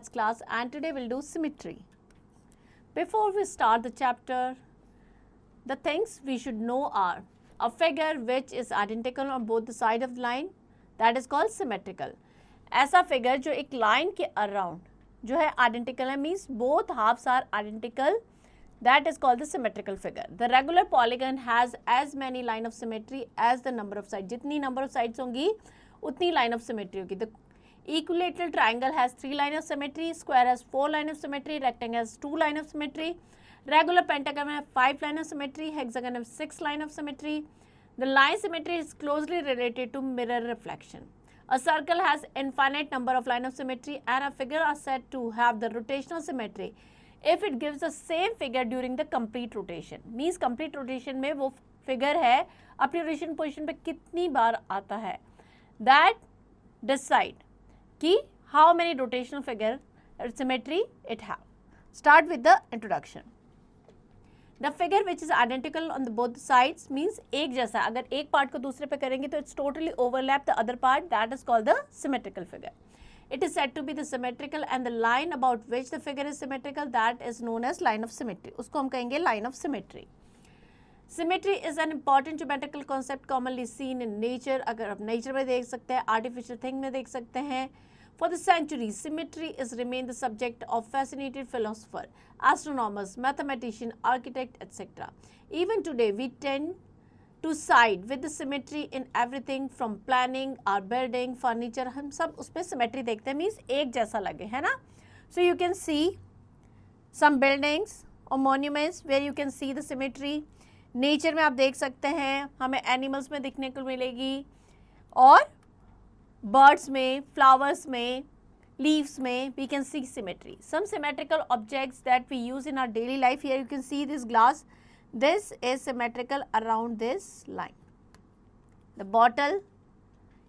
maths class, and today we'll do symmetry. Before we start the chapter, the things we should know are a figure which is identical on both the side of the line, that is called symmetrical. ऐसा figure जो एक line के around जो है identical है, means both halves are identical, that is called the symmetrical figure. The regular polygon has as many line of symmetry as the number of sides. जितनी number of sides होंगी उतनी line of symmetry होगी. The equilateral triangle has 3 line of symmetry, square has 4 line of symmetry, rectangle has 2 line of symmetry, regular pentagon has 5 line of symmetry, hexagon has 6 line of symmetry. The line symmetry is closely related to mirror reflection. A circle has infinite number of line of symmetry, and a figure are said to have the rotational symmetry if it gives the same figure during the complete rotation. Means complete rotation में वो figure है अपनी rotation position पे कितनी बार आता है, that decide कि how many rotational figure symmetry it have. Start with the introduction. The figure which is identical on the both sides means एक जैसा, अगर एक part को दूसरे पे करेंगे तो it's totally overlap the other part, that is called the symmetrical figure. It is said to be the symmetrical, and the line about which the figure is symmetrical, that is known as line of symmetry. उसको हम कहेंगे line of symmetry. Symmetry is an important geometrical concept commonly seen in nature. अगर आप nature में देख सकते हैं, artificial thing में देख सकते हैं. For the centuries, symmetry is remained the subject of fascinated philosopher, astronomers, mathematician, architect, etc. Even today, we tend to side with the symmetry in everything from planning, our building, furniture. हम सब उसमें symmetry देखते हैं, means एक जैसा लगे, है ना? So you can see some buildings or monuments where you can see the symmetry. Nature में आप देख सकते हैं, हमें animals में दिखने को मिलेगी, और birds में, flowers में, leaves में, we can see symmetry. Some symmetrical objects that we use in our daily life, here you can see this glass, this is symmetrical around this line. The bottle,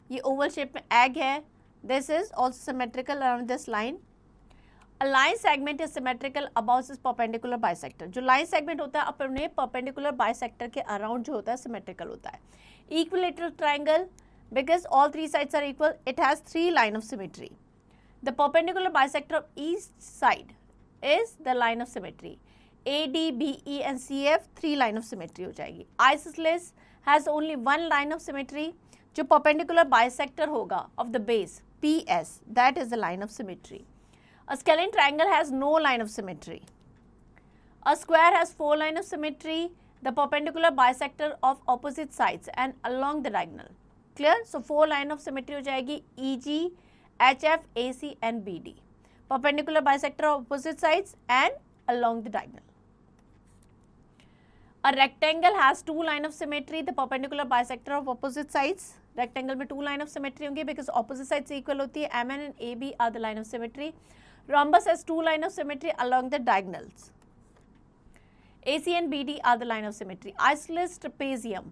ये oval shape में egg है, this is also symmetrical around this line. A line segment is symmetrical above its perpendicular bisector. जो line segment होता है अपने perpendicular bisector के around जो होता है symmetrical होता है. Equilateral triangle, because all three sides are equal, it has 3 line of symmetry. The perpendicular bisector of each side is the line of symmetry. AD, BE and CF 3 line of symmetry हो जाएगी. Isosceles has only 1 line of symmetry. जो perpendicular bisector होगा of the base PS, that is the line of symmetry. A scalene triangle has no line of symmetry. A square has 4 line of symmetry. The perpendicular bisector of opposite sides and along the diagonal. Clear? So 4 line of symmetry हो जाएगी EG, HF, AC and BD. Perpendicular bisector of opposite sides and along the diagonal. A rectangle has 2 line of symmetry. The perpendicular bisector of opposite sides. Rectangle में 2 line of symmetry होंगी because opposite sides equal होती है. MN and AB are the line of symmetry. Rhombus has 2 line of symmetry along the diagonals. AC and BD are the line of symmetry. Isosceles trapezium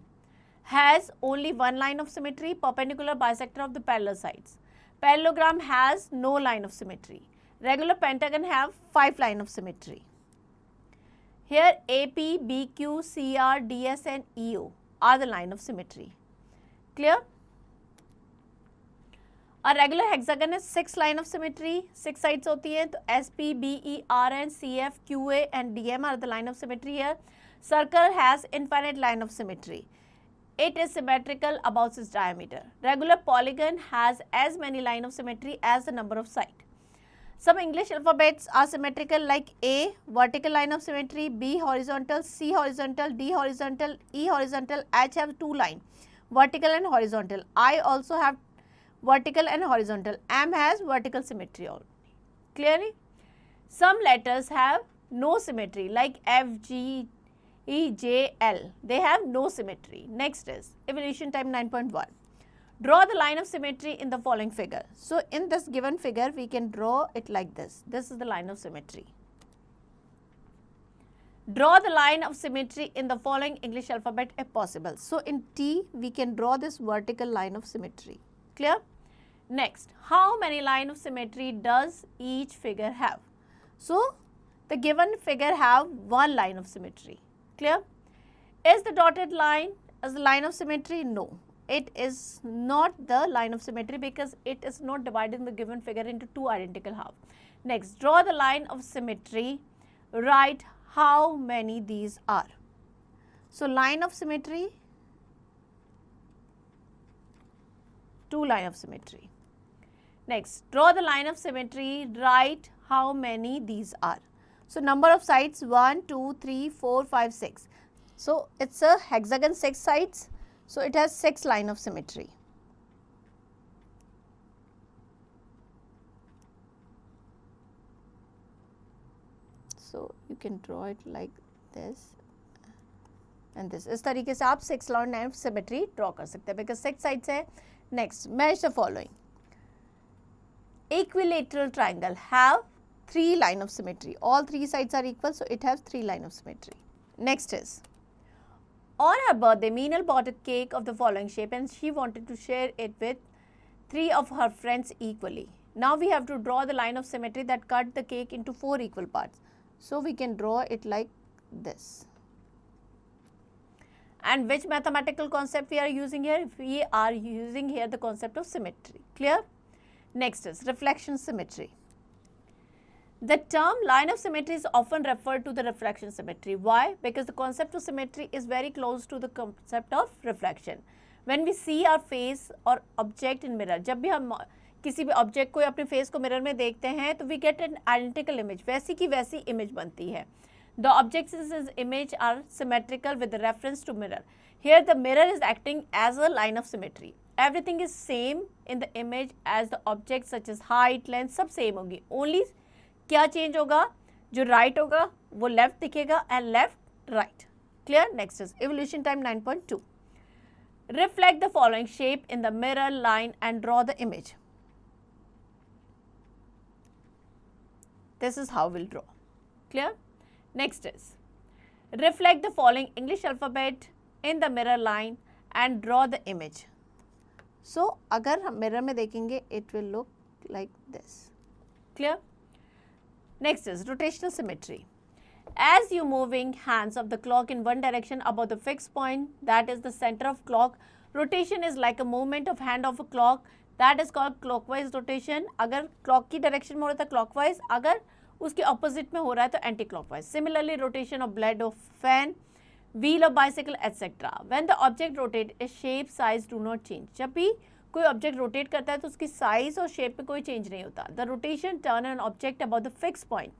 has only 1 line of symmetry, perpendicular bisector of the parallel sides. Parallelogram has no line of symmetry. Regular pentagon have 5 line of symmetry. Here AP, BQ, CR, DS and EO are the line of symmetry. Clear? A regular hexagon has 6 line of symmetry, 6 sides होती हैं, तो SP, BE, RN, CF, QA and DM are the line of symmetry here. Circle has infinite line of symmetry. It is symmetrical about its diameter. Regular polygon has as many line of symmetry as the number of sides. Some English alphabets are symmetrical like A, vertical line of symmetry, B horizontal, C horizontal, D horizontal, E horizontal, H have 2 line, vertical and horizontal. I also have vertical and horizontal. M has vertical symmetry all. Clearly? Some letters have no symmetry like F, G, E, J, L. They have no symmetry. Next is evolution time 9.1. Draw the line of symmetry in the following figure. So in this given figure, we can draw it like this. This is the line of symmetry. Draw the line of symmetry in the following English alphabet if possible. So in T, we can draw this vertical line of symmetry. Clear? Next, how many line of symmetry does each figure have? So the given figure have 1 line of symmetry. Clear? Is the dotted line as the line of symmetry? No. It is not the line of symmetry because it is not divided in the given figure into 2 identical halves. Next, draw the line of symmetry. Write how many these are. So, line of symmetry, 2 line of symmetry. Next, draw the line of symmetry. Write how many these are. So, number of sides 1, 2, 3, 4, 5, 6. So, it's a hexagon 6 sides. So, it has 6 line of symmetry. So, you can draw it like this and this. इस तरीके से आप 6 line of symmetry draw कर सकते हैं because 6 sides है. Next, match the following. Equilateral triangle have 3 line of symmetry. All 3 sides are equal, so it has 3 line of symmetry. Next is, on her birthday, Meenal bought a cake of the following shape and she wanted to share it with 3 of her friends equally. Now we have to draw the line of symmetry that cut the cake into 4 equal parts. So we can draw it like this. And which mathematical concept we are using here? We are using here the concept of symmetry. Clear? Next is reflection symmetry. The term line of symmetry is often referred to the reflection symmetry. Why? Because the concept of symmetry is very close to the concept of reflection. When we see our face or object in mirror, जब भी हम किसी भी object को अपने face को mirror में देखते हैं तो we get an identical image, वैसी की वैसी इमेज बनती है. The objects in this image are symmetrical with reference to mirror. Here the mirror is acting as a line of symmetry. Everything is same in the image as the object such as height, length, सब सेम होगी. Only क्या change होगा? जो right होगा वो left दिखेगा and left right. Clear? Next is evolution time 9.2. Reflect the following shape in the mirror line and draw the image. This is how we'll draw. Clear? Next is, reflect the following English alphabet in the mirror line and draw the image. So, अगर हम mirror में देखेंगे, it will look like this. Clear? Next is rotational symmetry. As you moving hands of the clock in one direction about the fixed point, that is the center of clock, rotation is like a movement of hand of a clock, that is called clockwise rotation. अगर clock की direction में हो रहा था clockwise, अगर उसके opposite में हो रहा है तो anti clockwise. Similarly, rotation of blade of fan, wheel of bicycle, etc. When the object rotate, its shape, size do not change. जब भी कोई object rotate करता है तो उसकी size और shape में कोई change नहीं होता. The rotation turn an object about the fixed point.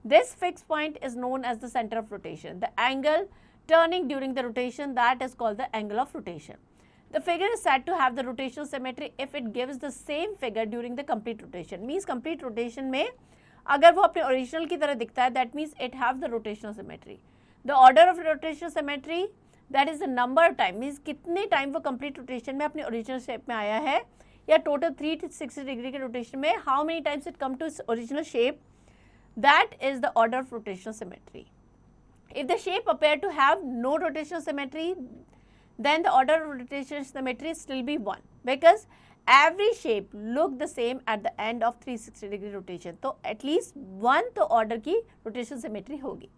This fixed point is known as the center of rotation. The angle turning during the rotation, that is called the angle of rotation. The figure is said to have the rotational symmetry if it gives the same figure during the complete rotation. Means complete rotation में अगर वो अपने original की तरह दिखता है, that means it have the rotational symmetry. The order of rotational symmetry, that is the number of time, means कितने time वो complete rotation में अपनी original shape में आया है या total 360 degree के rotation में how many times it come to its original shape, that is the order of rotational symmetry. If the shape appear to have no rotational symmetry, then the order of rotational symmetry still be 1 because every shape look the same at the end of 360 degree rotation. तो at least 1 तो order की rotational symmetry होगी.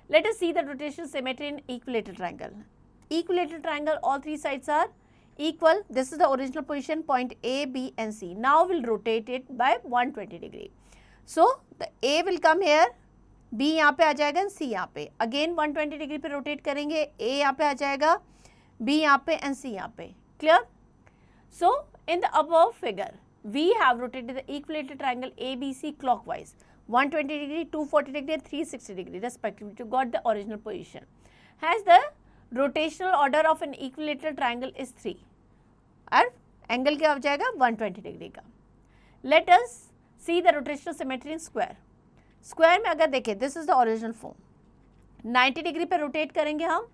Let us see the rotational symmetry in equilateral triangle. Equilateral triangle, all 3 sides are equal. This is the original position, point A, B and C. Now we'll rotate it by 120 degree. So the A will come here, B यहाँ पे आ जाएगा and C यहाँ पे. Again 120 degree पे rotate करेंगे, A यहाँ पे आ जाएगा, B यहाँ पे and C यहाँ पे. Clear? So in the above figure, we have rotated the equilateral triangle ABC clockwise, 120 degree, 240 degree and 360 degree respectively to got the original position. Hence the rotational order of an equilateral triangle is 3. और angle क्या हो जाएगा? 120 degree का. Let us see the rotational symmetry in square. Square में अगर देखें, this is the original form. 90 degree पे rotate करेंगे हम.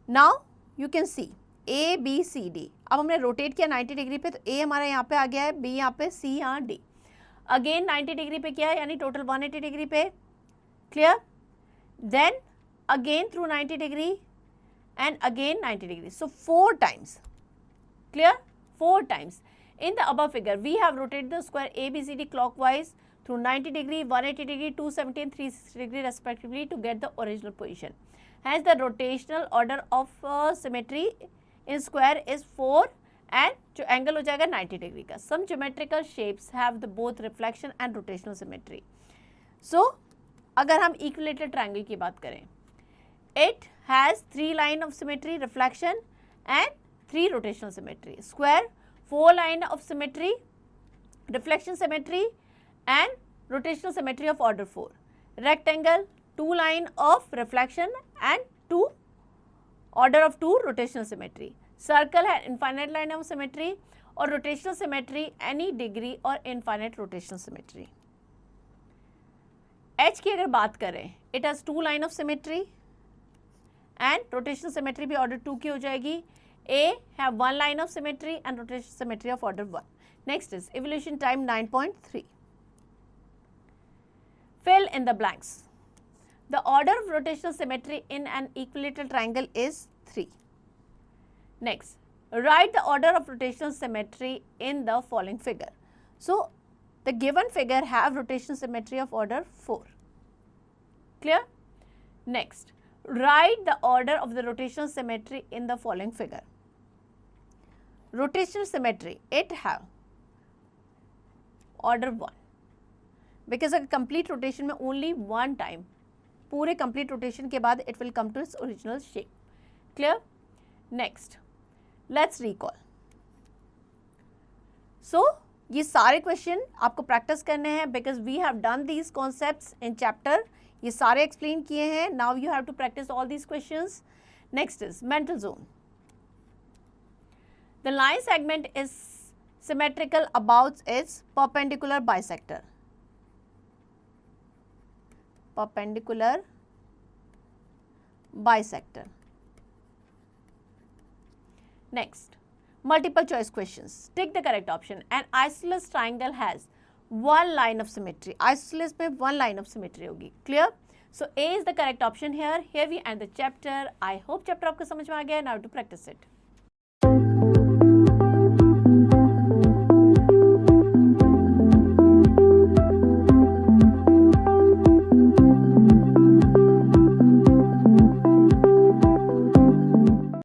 Now you can see A, B, C, D. अब हमने rotate किया 90 degree पे तो A हमारा यहाँ पे आ गया है, B यहाँ पे, C यहाँ, D. Again 90 degree पे किया है यानी total 180 degree पे. Clear? Then again through 90 degree and again 90 degree. So 4 times. Clear? 4 times. In the above figure, we have rotated the square ABCD clockwise through 90 degree, 180 degree, 270 and 360 degree respectively to get the original position. Hence, the rotational order of symmetry in square is 4 and जो angle हो जाएगा 90 degree का. Some geometrical shapes have the both reflection and rotational symmetry. So अगर हम equilateral triangle की बात करें, it has 3 line of symmetry, reflection and 3 rotational symmetry. Square 4 line of symmetry, reflection symmetry and rotational symmetry of order 4. Rectangle 2 line of reflection and 2 order of 2 rotational symmetry. Circle है infinite line of symmetry और rotational symmetry any degree और infinite rotational symmetry. H की अगर बात करें, it has 2 line of symmetry and rotational symmetry भी order 2 की हो जाएगी. A have 1 line of symmetry and rotational symmetry of order 1. Next is evolution time 9.3. Fill in the blanks. The order of rotational symmetry in an equilateral triangle is 3. Next, write the order of rotational symmetry in the following figure. So, the given figure have rotational symmetry of order 4. Clear? Next, write the order of the rotational symmetry in the following figure. Rotational symmetry, it have order 1, because अगर complete rotation में only one time, पूरे complete rotation के बाद it will come to its original shape. Clear? Next, let's recall. So ये सारे question आपको practice करने हैं because we have done these concepts in chapter. ये सारे explain किए हैं. Now you have to practice all these questions. Next is mental zone. The line segment is symmetrical about its perpendicular bisector. Perpendicular bisector. Next, multiple choice questions. Take the correct option. An isosceles triangle has 1 line of symmetry. Isosceles में 1 line of symmetry होगी. Clear? So A is the correct option here. Here we end the chapter. I hope chapter आपको समझ में आ गया. Now to practice it.